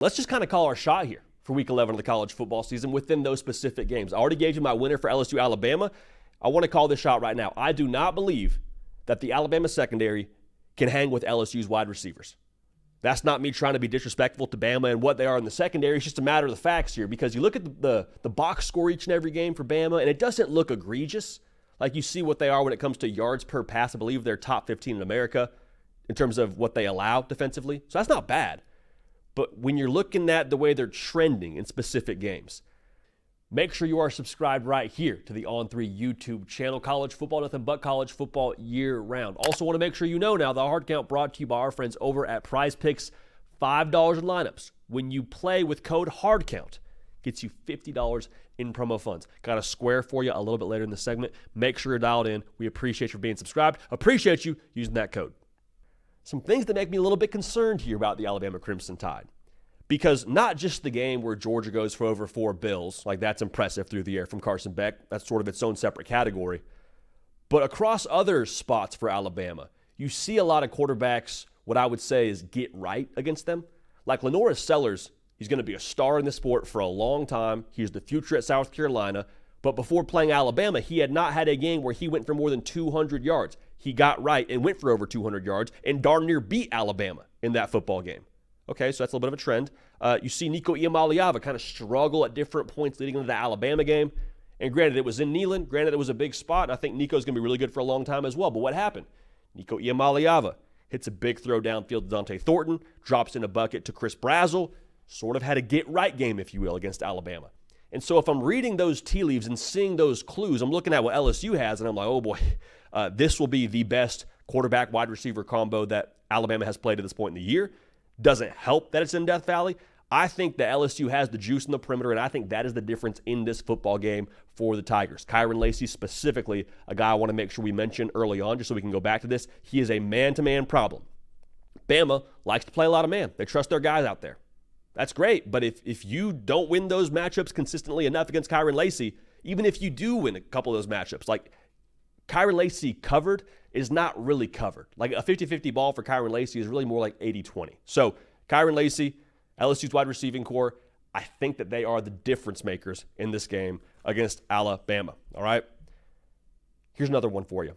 Let's just kind of call our shot here for week 11 of the college football season within those specific games. I already gave you my winner for LSU Alabama. I want to call this shot right now. I do not believe that the Alabama secondary can hang with LSU's wide receivers. That's not me trying to be disrespectful to Bama and what they are in the secondary. It's just a matter of the facts here, because you look at the box score each and every game for Bama, and it doesn't look egregious. Like, you see what they are when it comes to yards per pass. I believe they're top 15 in America in terms of what they allow defensively. So that's not bad. But when you're looking at the way they're trending in specific games, make sure you are subscribed right here to the On3 YouTube channel. College football, nothing but college football year-round. Also want to make sure you know now the hard count brought to you by our friends over at Prize Picks. $5 in lineups when you play with code HARDCOUNT. Gets you $50 in promo funds. Got a square for you a little bit later in the segment. Make sure you're dialed in. We appreciate you for being subscribed. Appreciate you using that code. Some things that make me a little bit concerned here about the Alabama Crimson Tide. Because not just the game where Georgia goes for over 4 bills, like that's impressive through the air from Carson Beck, that's sort of its own separate category, but across other spots for Alabama, you see a lot of quarterbacks, what I would say is get right against them. Like Lenora Sellers, he's going to be a star in the sport for a long time. He's the future at South Carolina, but before playing Alabama, he had not had a game where he went for more than 200 yards. He got right and went for over 200 yards and darn near beat Alabama in that football game. Okay, so that's a little bit of a trend. You see Nico Iamaleava kind of struggle at different points leading into the Alabama game. And granted, it was in Neyland. Granted, it was a big spot. And I think Nico's going to be really good for a long time as well. But what happened? Nico Iamaleava hits a big throw downfield to Dante Thornton, drops in a bucket to Chris Brazzell, sort of had a get-right game, if you will, against Alabama. And so if I'm reading those tea leaves and seeing those clues, I'm looking at what LSU has, and I'm like, oh boy, this will be the best quarterback-wide receiver combo that Alabama has played at this point in the year. Doesn't help that it's in Death Valley. I think that LSU has the juice in the perimeter, and I think that is the difference in this football game for the Tigers. Kyron Lacy specifically, a guy I want to make sure we mention early on just so we can go back to this. He is a man-to-man problem. Bama likes to play a lot of man. They trust their guys out there. That's great, but if you don't win those matchups consistently enough against Kyron Lacy, even if you do win a couple of those matchups, like Kyron Lacy covered is not really covered. Like a 50-50 ball for Kyron Lacy is really more like 80-20. So Kyron Lacy, LSU's wide receiving core, I think that they are the difference makers in this game against Alabama. All right? Here's another one for you.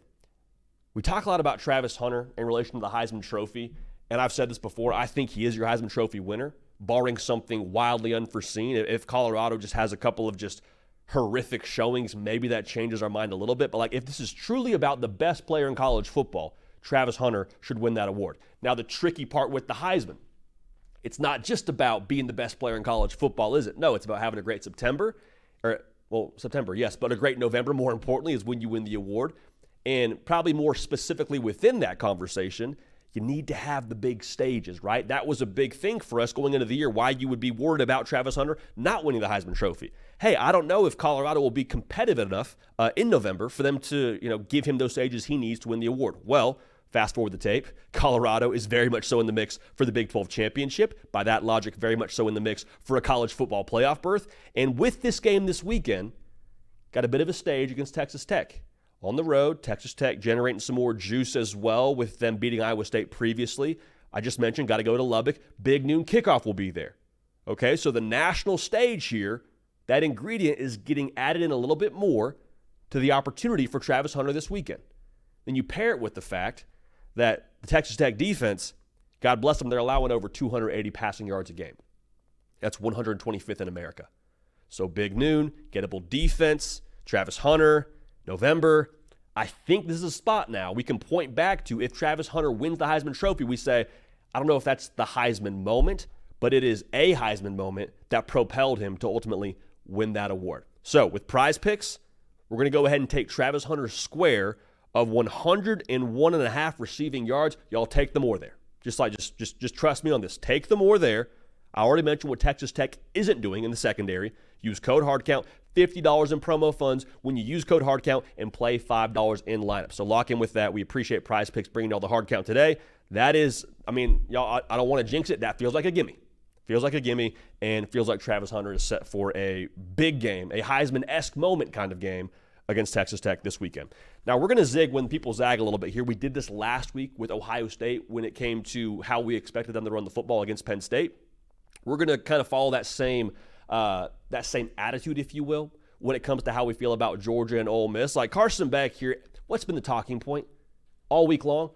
We talk a lot about Travis Hunter in relation to the Heisman Trophy, and I've said this before. I think he is your Heisman Trophy winner, barring something wildly unforeseen. If Colorado just has a couple of just horrific showings, maybe that changes our mind a little bit. But like, if this is truly about the best player in college football, Travis Hunter should win that award. Now, the tricky part with the Heisman, it's not just about being the best player in college football, is it? No, it's about having a great September. September, yes, but a great November, more importantly, is when you win the award. And probably more specifically within that conversation, you need to have the big stages, right? That was a big thing for us going into the year, why you would be worried about Travis Hunter not winning the Heisman Trophy. Hey, I don't know if Colorado will be competitive enough in November for them to, give him those stages he needs to win the award. Well, fast forward the tape, Colorado is very much so in the mix for the Big 12 championship. By that logic, very much so in the mix for a college football playoff berth. And with this game this weekend, got a bit of a stage against Texas Tech. On the road, Texas Tech generating some more juice as well with them beating Iowa State previously. I just mentioned, got to go to Lubbock. Big noon kickoff will be there. Okay, so the national stage here, that ingredient is getting added in a little bit more to the opportunity for Travis Hunter this weekend. Then you pair it with the fact that the Texas Tech defense, God bless them, they're allowing over 280 passing yards a game. That's 125th in America. So big noon, gettable defense, Travis Hunter, November. I think this is a spot now we can point back to. If Travis Hunter wins the Heisman Trophy, we say, I don't know if that's the Heisman moment, but it is a Heisman moment that propelled him to ultimately win that award. So with Prize Picks, we're going to go ahead and take Travis Hunter's square of 101.5 receiving yards. Y'all take the more there. Just trust me on this. Take the more there. I already mentioned what Texas Tech isn't doing in the secondary. Use code HARDCOUNT, $50 in promo funds when you use code HARDCOUNT and play $5 in lineup. So lock in with that. We appreciate Prize Picks bringing y'all the hard count today. That is, y'all, I don't want to jinx it. That feels like a gimme. Feels like a gimme, and feels like Travis Hunter is set for a big game, a Heisman-esque moment kind of game against Texas Tech this weekend. Now, we're going to zig when people zag a little bit here. We did this last week with Ohio State when it came to how we expected them to run the football against Penn State. we're going to kind of follow that same attitude, if you will, when it comes to how we feel about Georgia and Ole Miss. Like Carson Beck here, what's been the talking point all week long?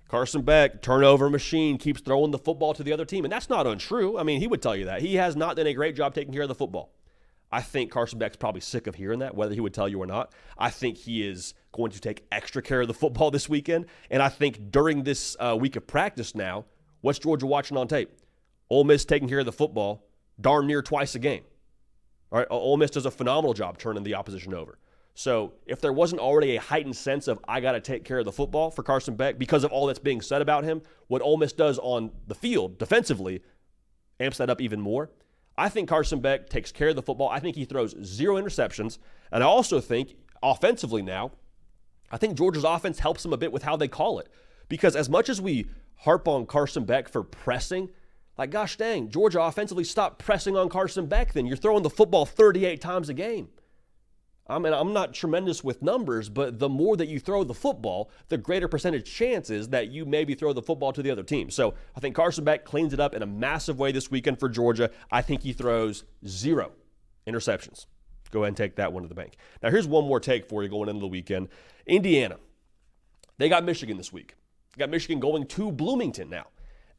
Carson Beck, turnover machine, keeps throwing the football to the other team. And that's not untrue. I mean, he would tell you that. He has not done a great job taking care of the football. I think Carson Beck's probably sick of hearing that, whether he would tell you or not. I think he is going to take extra care of the football this weekend. And I think during this week of practice now, what's Georgia watching on tape? Ole Miss taking care of the football darn near twice a game. All right, Ole Miss does a phenomenal job turning the opposition over. So if there wasn't already a heightened sense of I got to take care of the football for Carson Beck because of all that's being said about him, what Ole Miss does on the field defensively amps that up even more. I think Carson Beck takes care of the football. I think he throws 0 interceptions. And I also think offensively now, I think Georgia's offense helps him a bit with how they call it. Because as much as we harp on Carson Beck for pressing, like gosh dang, Georgia offensively stopped pressing on Carson Beck then. You're throwing the football 38 times a game. I mean, I'm not tremendous with numbers, but the more that you throw the football, the greater percentage chance is that you maybe throw the football to the other team. So I think Carson Beck cleans it up in a massive way this weekend for Georgia. I think he throws 0 interceptions. Go ahead and take that one to the bank. Now, here's one more take for you going into the weekend. Indiana, they got Michigan this week. They got Michigan going to Bloomington now.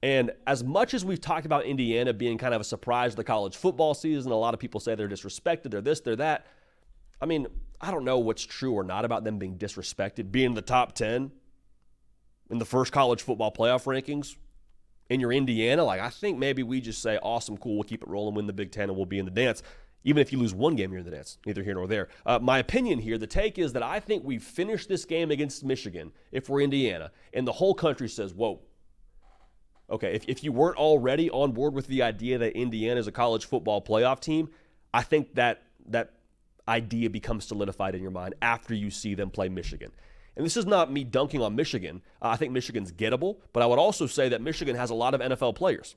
And as much as we've talked about Indiana being kind of a surprise of the college football season, a lot of people say they're disrespected, they're this, they're that. I mean, I don't know what's true or not about them being disrespected, being in the top 10 in the first college football playoff rankings, and you're Indiana. Like, I think maybe we just say, awesome, cool, we'll keep it rolling, win the Big Ten, and we'll be in the dance. Even if you lose one game, you're in the dance. Neither here nor there. My opinion here, the take is that I think we finish this game against Michigan, if we're Indiana, and the whole country says, whoa. Okay, if you weren't already on board with the idea that Indiana is a college football playoff team, I think that idea becomes solidified in your mind after you see them play Michigan. And this is not me dunking on Michigan. I think Michigan's gettable, but I would also say that Michigan has a lot of NFL players.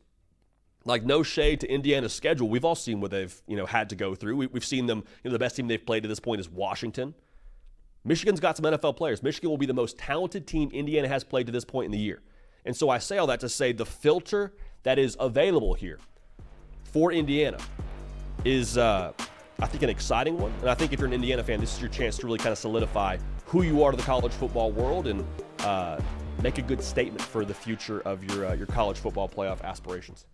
Like, no shade to Indiana's schedule. We've all seen what they've had to go through. We've seen them, the best team they've played to this point is Washington. Michigan's got some NFL players. Michigan will be the most talented team Indiana has played to this point in the year. And so I say all that to say the filter that is available here for Indiana is, I think, an exciting one. And I think if you're an Indiana fan, this is your chance to really kind of solidify who you are to the college football world and make a good statement for the future of your college football playoff aspirations.